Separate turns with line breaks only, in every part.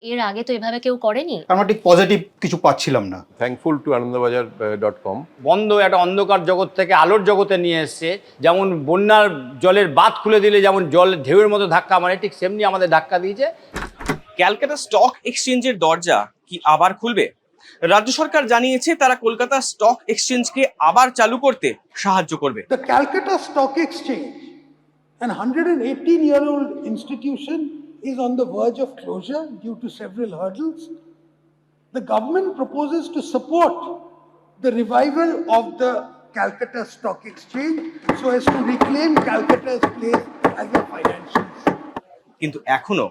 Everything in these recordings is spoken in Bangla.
এর আগে তো এভাবে কেউ করেনি।
আমরা ঠিক পজিটিভ কিছু পাচ্ছিলাম না।
Thankful to anandabazar.com।
বন্ধ একটা অন্ধকার জগৎ থেকে আলোর জগতে নিয়ে এসছে। যেমন বন্যার জলের বাঁধ খুলে দিলে যেমন জল ঢেউয়ের মতো ধাক্কা মারে, ঠিক সেমনি আমাদের ধাক্কা দিয়েছে।
ক্যালকাটা স্টক এক্সচেঞ্জের দরজা কি আবার খুলবে? রাজ্য সরকার জানিয়েছে তারা কলকাতা স্টক এক্সচেঞ্জকে আবার চালু করতে সাহায্য করবে।
The Calcutta Stock Exchange, an 118-year-old institution, is on the verge of closure due to several hurdles. The government proposes to support the revival of the Calcutta Stock Exchange so as to reclaim Calcutta's place as a financial center.
কিন্তু এখনো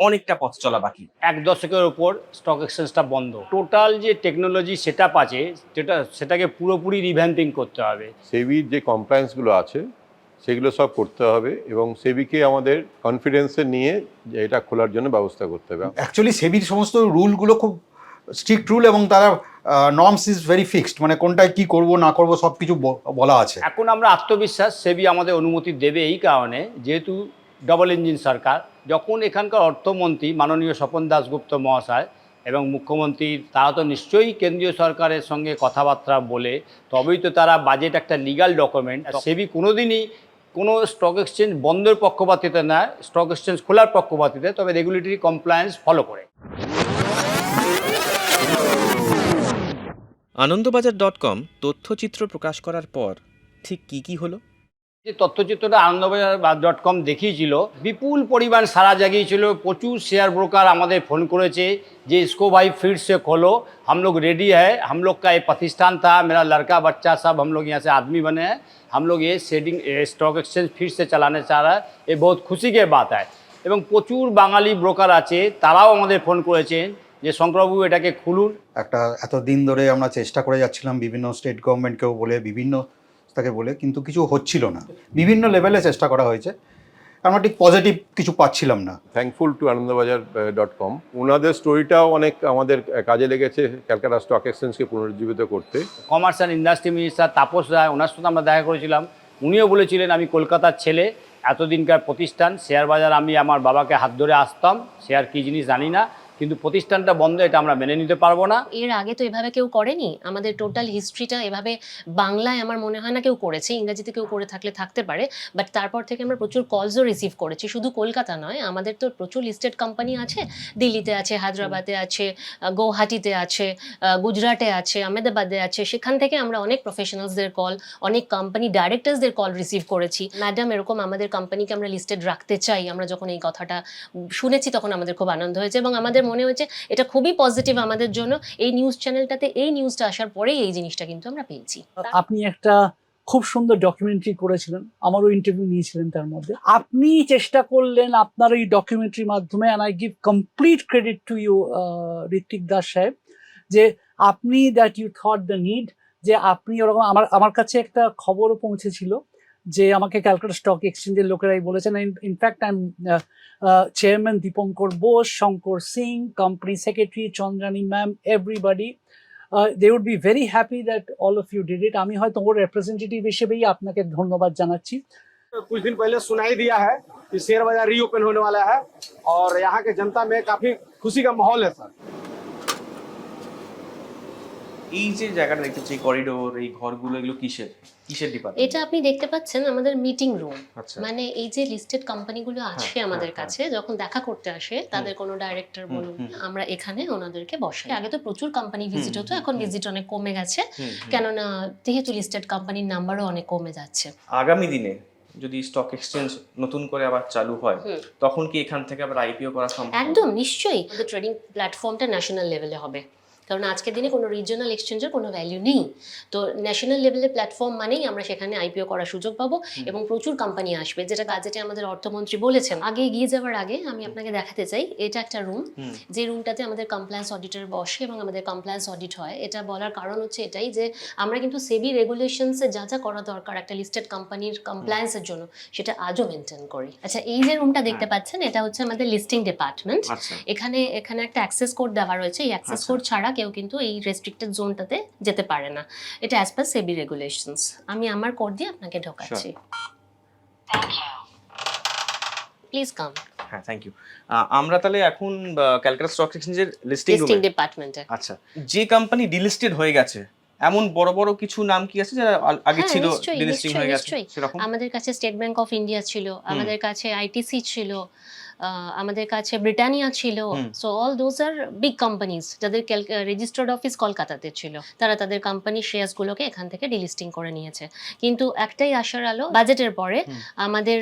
অনেকটা পথ চলা বাকি।
এক দশকের ওপর স্টক এক্সচেঞ্জটা বন্ধ। টোটাল যে টেকনোলজি সেটআপ আছে সেটাকে পুরোপুরি রিভ্যাম্পিং করতে হবে।
সেবির যে কমপ্লায়েন্সগুলো আছে সেগুলো সব করতে হবে এবং সেবিকে আমাদের কনফিডেন্সে নিয়ে এটা খোলার জন্য ব্যবস্থা করতে হবে।
অ্যাকচুয়ালি সেবির সমস্ত রুলগুলো খুব স্ট্রিক্ট রুল এবং তারা নর্মস ইজ ভেরি ফিক্সড, মানে কোনটায় কি করব না করব সব কিছু বলা আছে।
এখন আমরা আত্মবিশ্বাস সেবি আমাদের অনুমতি দেবে এই কারণে, যেহেতু ডবল ইঞ্জিন সরকার। যখন এখানকার অর্থমন্ত্রী মাননীয় স্বপন দাশগুপ্ত মহাশয় এবং মুখ্যমন্ত্রী, তারা তো নিশ্চয়ই কেন্দ্রীয় সরকারের সঙ্গে কথাবার্তা বলে তবেই তো তারা বাজেট একটা লিগাল ডকুমেন্ট। সেবি কোনোদিনই কোনো স্টক এক্সচেঞ্জ বন্ধের পক্ষপাতিতে না, স্টক এক্সচেঞ্জ খোলার পক্ষপাতিতে, তবে রেগুলেটরি কমপ্লায়েন্স ফলো করে।
আনন্দবাজার.com তথ্যচিত্র প্রকাশ করার পর ঠিক কি হলো?
যে তথ্যচিত্রটা আনন্দবাজার.com দেখিয়েছিল, বিপুল পরিমাণ সারা জাগিয়েছিল। প্রচুর শেয়ার ব্রোকার আমাদের ফোন করেছে যে इसको भाई फिर से खोलो, हम लोग रेडी है, हम लोग का ये प्रतिष्ठान था, मेरा लड़का बच्चा सब हम लोग यहाँ से आदमी बने हैं, हम लोग ये स्टॉक एक्सचेंज फिर से चलाने चाह रहा है, ये बहुत खुशी की बात है। এবং প্রচুর বাঙালি ব্রোকার আছে, তারাও আমাদের ফোন করেছেন যে শঙ্করবাবু এটাকে খুলুন।
একটা এতদিন ধরে আমরা চেষ্টা করে যাচ্ছিলাম বিভিন্ন স্টেট গভর্নমেন্টকেও বলে, বিভিন্ন তাকে বলে, কিন্তু কিছু হচ্ছিল না। বিভিন্ন লেভেলে চেষ্টা করা হয়েছে, আমরা ঠিক পজিটিভ কিছু পাচ্ছিলাম না।
Thankful to anandabazar.com। ওনাদের স্টোরিটাও অনেক আমাদের কাজে লেগেছে ক্যালকাটা স্টক এক্সচেঞ্জকে পুনরুজ্জীবিত করতে।
Commerce and industry minister Tapas Roy, ওনার সঙ্গে আমরা দেখা করেছিলাম। উনিও বলেছিলেন আমি কলকাতার ছেলে, এতদিনকার প্রতিষ্ঠান শেয়ার বাজার, আমি আমার বাবাকে হাত ধরে আসতাম, শেয়ার কী জিনিস জানি না, কিন্তু প্রতিষ্ঠানটা বন্ধ, এটা আমরা মেনে নিতে পারবো না।
এর আগে তো এভাবে কেউ করেনি। আমাদের টোটাল হিস্ট্রিটা এভাবে বাংলায় আমার মনে হয় না কেউ করেছে, ইংরেজিতে কেউ করে থাকলে থাকতে পারে, বাট তারপর থেকে আমরা প্রচুর কলসও রিসিভ করেছি। শুধু কলকাতা নয়, আমাদের তো প্রচুর লিস্টেড কোম্পানি আছে, দিল্লিতে আছে, হায়দ্রাবাদে আছে, গৌহাটিতে আছে, গুজরাটে আছে, আহমেদাবাদে আছে। সেখান থেকে আমরা অনেক প্রফেশনালসদের কল, অনেক কোম্পানি ডাইরেক্টরসদের কল রিসিভ করেছি। ম্যাডাম এরকম আমাদের কোম্পানিকে আমরা লিস্টেড রাখতে চাই। আমরা যখন এই কথাটা শুনেছি তখন আমাদের খুব আনন্দ হয়েছে এবং আমাদের মনে হয়েছে এটা খুবই পজিটিভ আমাদের জন্য। এই নিউজ চ্যানেলটাতে এই নিউজটা আসার পরেই এই জিনিসটা কিন্তু আমরা পেয়েছি।
আপনি একটা খুব সুন্দর ডকুমেন্টারি করেছিলেন, আমারও ইন্টারভিউ নিয়েছিলেন তার মধ্যে। আপনি চেষ্টা করলেন আপনার এই ডকুমেন্টারির মাধ্যমে, and I give complete credit to you, Hrithik Das সাহেব, যে আপনি that you thought the need, যে আপনি ওরকম আমার কাছে একটা খবরও পৌঁছেছিল যে আমাকে ক্যালকাটা স্টক এক্সচেঞ্জের লোকেরাই বলেছেন, in fact I am chairman Dipankar Bose, Shankar Singh, company secretary Chandrani ma'am, everybody, they would be very happy that all of you did it. আমি হয়তো ওর রিপ্রেজেন্টেটিভ হিসেবেই আপনাকে ধন্যবাদ জানাচ্ছি।
कुछ दिन पहले सुनाई दिया है कि शेयर बाजार रीओपन होने वाला है और यहाँ के जनता में काफी खुशी का माहौल है सर।
এই যে জায়গাটা দেখতে পাচ্ছি, করিডোর, এই ঘরগুলো, এগুলো কিসের ডিপার্টমেন্ট?
এটা আপনি দেখতে পাচ্ছেন আমাদের মিটিং রুম।
আচ্ছা।
মানে এই যে লিস্টেড কোম্পানিগুলো আসে আমাদের কাছে, যখন দেখা করতে আসে, তাদের কোনো ডাইরেক্টর বলুন, আমরা এখানে ওনাদেরকে বসাই। আগে তো প্রচুর কোম্পানি ভিজিট হতো, এখন ভিজিট অনেক কমে গেছে, কেননা যেহেতু লিস্টেড কোম্পানির নাম্বারও অনেক কমে যাচ্ছে।
আগামী দিনে যদি স্টক এক্সচেঞ্জ নতুন করে আবার চালু হয়, তখন কি এখান থেকে আবার আইপিও করা সম্ভব?
একদম নিশ্চয়ই। আমাদের ট্রেডিং প্ল্যাটফর্মটা ন্যাশনাল লেভেলে হবে, কারণ আজকের দিনে কোনো রিজিওনাল এক্সচেঞ্জের কোনো ভ্যালু নেই। তো ন্যাশনাল লেভেলের প্ল্যাটফর্ম মানেই আমরা সেখানে আইপিও করার সুযোগ পাবো এবং প্রচুর কোম্পানি আসবে, যেটা বাজেটে আমাদের অর্থমন্ত্রী বলেছেন। আগে এগিয়ে যাওয়ার আগে আমি আপনাকে দেখাতে চাই, এটা একটা রুম, যে রুমটাতে আমাদের কমপ্লায়েন্স অডিটর বসে এবং আমাদের কমপ্লায়েন্স অডিট হয়। এটা বলার কারণ হচ্ছে এটাই যে আমরা কিন্তু সেবি রেগুলেশনসে যা যা করা দরকার একটা লিস্টেড কোম্পানির কমপ্লায়েন্সের জন্য, সেটা আজও মেনটেন করি। আচ্ছা, এই যে রুমটা দেখতে পাচ্ছেন, এটা হচ্ছে আমাদের লিস্টিং ডিপার্টমেন্ট। এখানে একটা অ্যাক্সেস কোড দেওয়া রয়েছে। এই অ্যাক্সেস কোড ছাড়া কেউ কিন্তু এই রেস্ট্রিক্টেড জোনটাতে যেতে পারে না। এটা অ্যাজ পার সেবি রেগুলেশনস। আমি আমার কোড দিয়ে আপনাকে ঢোকাচ্ছি। প্লিজ কাম
হ্যাঁ, থ্যাংক ইউ। আমরা তাহলে এখন ক্যালকাটা স্টক এক্সচেঞ্জের লিস্টিং
লিস্টিং
রুমে।
ডিপার্টমেন্টে।
আচ্ছা, যে কোম্পানি ডিলিস্টেড হয়ে গেছে এমন বড় বড় কিছু নাম কি আছে যারা আগে
হ্যাঁ,
ছিল
নিশ্চয়ই,
ডিলিস্টিং হয়ে গেছে
নিশ্চয়ই।
সেরকম?
আমাদের কাছে স্টেট ব্যাংক অফ ইন্ডিয়া ছিল, আমাদের কাছে আইটিসি ছিল, আমাদের কাছে ব্রিটানিয়া ছিল। So all those are big companies যাদের রেজিস্টার্ড অফিস কলকাতাতে ছিল, তারা তাদের কোম্পানির শেয়ারসগুলোকে এখান থেকে ডিলিস্টিং করে নিয়েছে। কিন্তু একটাই আশার আলো, বাজেটের পরে আমাদের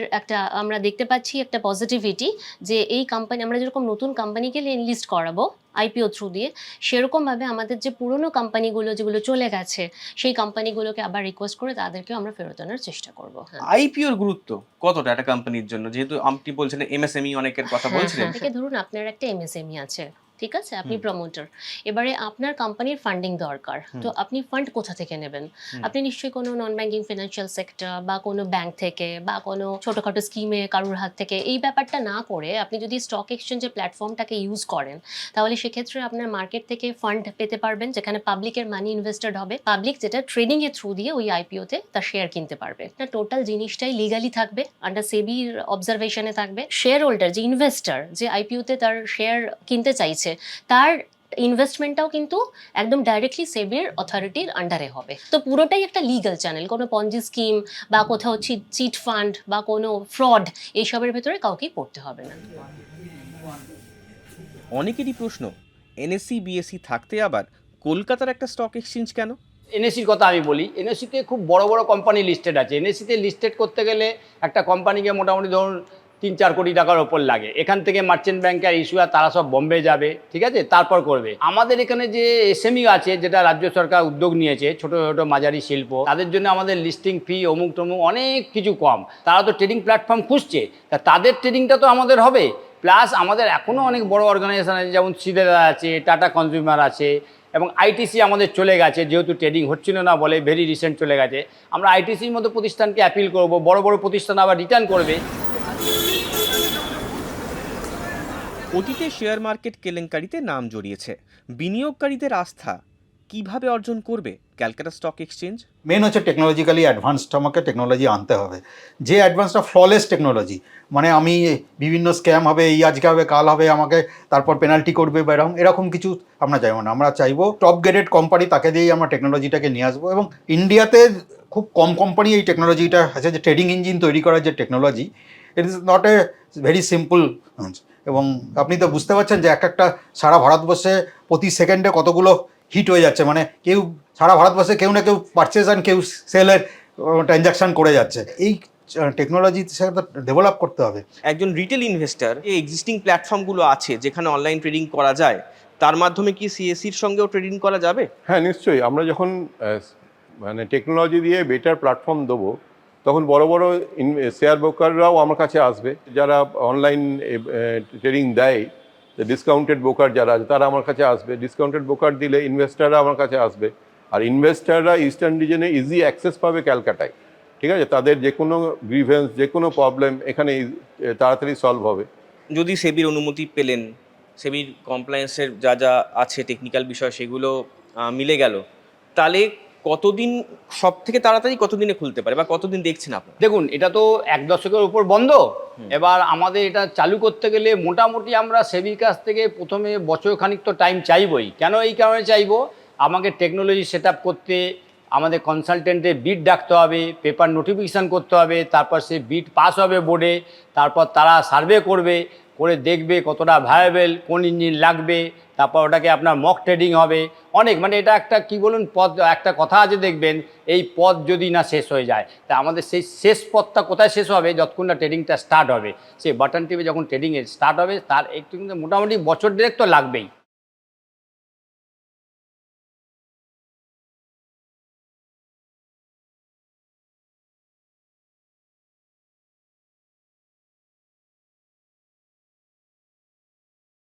আমরা দেখতে পাচ্ছি একটা পজিটিভিটি, যে এই কোম্পানি আমরা যেরকম নতুন কোম্পানিকে লিস্ট করাবো আইপিও থ্রু দিয়ে, সেরকমভাবে আমাদের যে পুরনো কোম্পানিগুলো যেগুলো চলে গেছে সেই কোম্পানিগুলোকে আবার রিকোয়েস্ট করে তাদেরকেও আমরা ফেরত আনার চেষ্টা করবো।
আইপিওর গুরুত্ব কতটা একটা কোম্পানির জন্য, যেহেতু আপনি বলছেন এমএসএমই অনেকের কথা বলছিলেন?
থেকে ধরুন আপনার একটা এমএসএমই আছে, ঠিক আছে, আপনি প্রমোটার, এবারে আপনার কোম্পানির ফান্ডিং দরকার, তো আপনি ফান্ড কোথা থেকে নেবেন? আপনি নিশ্চয়ই কোনো নন ব্যাংকিং ফিনান্সিয়াল সেক্টর বা কোনো ব্যাংক থেকে বা কোনো ছোটোখাটো স্কিমে কারোর হাত থেকে এই ব্যাপারটা না করে আপনি যদি স্টক এক্সচেঞ্জের প্ল্যাটফর্মটাকে ইউজ করেন, তাহলে সেক্ষেত্রে আপনার মার্কেট থেকে ফান্ড পেতে পারবেন, যেখানে পাবলিকের মানি ইনভেস্টেড হবে, পাবলিক যেটা ট্রেডিং এর থ্রু দিয়ে ওই আইপিওতে তার শেয়ার কিনতে পারবে। না, টোটাল জিনিসটাই লিগালি থাকবে, আন্ডার সেবির অবজারভেশনে থাকবে। শেয়ার হোল্ডার যে ইনভেস্টার যে আইপিওতে তার শেয়ার কিনতে চাইছে, তার ইনভেস্টমেন্টটাও কিন্তু একদম ডাইরেক্টলি সেবির অথরিটির আন্ডারে হবে। তো পুরোটাই একটা লিগ্যাল চ্যানেল, কোনো পঞ্জি স্কিম বা কোথাও চিট ফান্ড বা কোনো ফ্রড এইসবের ভেতরে কাউকেই পড়তে হবে না।
অনেকেরই প্রশ্ন, এনএসসি বিএসসি থাকতে আবার কলকাতার একটা স্টক এক্সচেঞ্জ কেন?
এনএসির কথা আমি বলি, এনএসিতে খুব বড় বড় কোম্পানি লিস্টেড আছে। এনএসিতে লিস্টেড করতে গেলে একটা কোম্পানিকে মোটামুটি ধরুন 3-4 কোটি টাকার ওপর লাগে। এখান থেকে মার্চেন্ট ব্যাংকের ইস্যুয়ার তারা সব বম্বে যাবে, ঠিক আছে, তারপর করবে। আমাদের এখানে যে এসএমই আছে, যেটা রাজ্য সরকার উদ্যোগ নিয়েছে, ছোটো ছোটো মাঝারি শিল্প, তাদের জন্য আমাদের লিস্টিং ফি অমুক টমুক অনেক কিছু কম। তারা তো ট্রেডিং প্ল্যাটফর্ম খুঁজছে, তা তাদের ট্রেডিংটা তো আমাদের হবে। প্লাস আমাদের এখনও অনেক বড় অর্গানাইজেশন আছে, যেমন সিডেরা আছে, টাটা কনজিউমার আছে, এবং আইটিসি আমাদের চলে গেছে, যেহেতু ট্রেডিং হচ্ছিল না বলে ভেরি রিসেন্ট চলে গেছে। আমরা আইটিসির মতো প্রতিষ্ঠানকে অ্যাপিল করব, বড় বড় প্রতিষ্ঠান আবার রিটার্ন করবে।
অতীতে শেয়ার মার্কেট কেলেঙ্কারিতে নাম জড়িয়েছে, বিনিয়োগকারীদের আস্থা কিভাবে অর্জন করবে ক্যালকাটা স্টক এক্সচেঞ্জ?
মেন হচ্ছে টেকনোলজিক্যালি অ্যাডভান্সড, আমাকে টেকনোলজি আনতে হবে, যে অ্যাডভান্সটা ফ্ললেস টেকনোলজি। মানে আমি বিভিন্ন স্ক্যাম হবে, এই আজকে হবে কাল হবে, আমাকে তারপর পেনাল্টি করবে বা এরকম কিছু আমরা চাইবো না। আমরা চাইবো টপ গ্রেডেড কোম্পানি, তাকে দিয়েই আমরা টেকনোলজিটাকে নিয়ে আসবো। এবং ইন্ডিয়াতে খুব কম কোম্পানি এই টেকনোলজিটা আছে, যে ট্রেডিং ইঞ্জিন তৈরি করার যে technology, it is not a very simple. এবং আপনি তো বুঝতে পারছেন যে একটা সারা ভারতবর্ষে প্রতি সেকেন্ডে কতগুলো হিট হয়ে যাচ্ছে, মানে কেউ সারা ভারতবর্ষে কেউ না কেউ পারচেজ অ্যান্ড কেউ সেলের ট্রানজাকশন করে যাচ্ছে। এই টেকনোলজি ডেভেলপ করতে হবে।
একজন রিটেল ইনভেস্টর এই এক্সিস্টিং প্ল্যাটফর্মগুলো আছে যেখানে অনলাইন ট্রেডিং করা যায়, তার মাধ্যমে কি সিএসসির সঙ্গেও ট্রেডিং করা যাবে?
হ্যাঁ, নিশ্চয়ই। আমরা যখন মানে টেকনোলজি দিয়ে বেটার প্ল্যাটফর্ম দেবো, তখন বড় বড় শেয়ার ব্রোকাররাও আমার কাছে আসবে, যারা অনলাইন ট্রেডিং দেয়, ডিসকাউন্টেড ব্রোকার যারা আছে তারা আমার কাছে আসবে। ডিসকাউন্টেড ব্রোকার দিলে ইনভেস্টাররা আমার কাছে আসবে, আর ইনভেস্টাররা ইস্টার্ন রিজনে ইজি অ্যাক্সেস পাবে ক্যালকাটায়, ঠিক আছে। তাদের যে কোনো গ্রিভেন্স, যে কোনো প্রবলেম এখানে তাড়াতাড়ি সলভ হবে।
যদি সেবির অনুমতি পেলেন, সেবির কমপ্লায়েন্সের যা যা আছে টেকনিক্যাল বিষয় সেগুলো মিলে গেল, তাহলে কতদিন সব থেকে তাড়াতাড়ি কতদিনে খুলতে পারে বা কতদিন দেখছেন আপনারা?
দেখুন, এটা তো 1 দশকের উপর বন্ধ। এবার আমাদের এটা চালু করতে গেলে মোটামুটি আমরা সেবির কাছ থেকে প্রথমে বছর খানিক তো টাইম চাইবই। কেন এই কারণে চাইবো, আমাকে টেকনোলজি সেট আপ করতে আমাদের কনসালটেন্টের বিড ডাকতে হবে, পেপার নোটিফিকেশান করতে হবে, তারপর সে বিড পাস হবে বোর্ডে, তারপর তারা সার্ভে করবে, করে দেখবে কতটা ভায়াবেল, কোন ইঞ্জিন লাগবে, তারপর ওটাকে আপনার মক ট্রেডিং হবে অনেক। মানে এটা একটা কি বলুন পথ, একটা কথা আছে দেখবেন, এই পথ যদি না শেষ হয়ে যায়, তা আমাদের সেই শেষ পথটা কোথায় শেষ হবে, যতক্ষণ না ট্রেডিংটা স্টার্ট হবে। সেই বাটন টিপে যখন ট্রেডিং স্টার্ট হবে, তার একটু কিন্তু মোটামুটি বছর দেড়েক তো লাগবেই।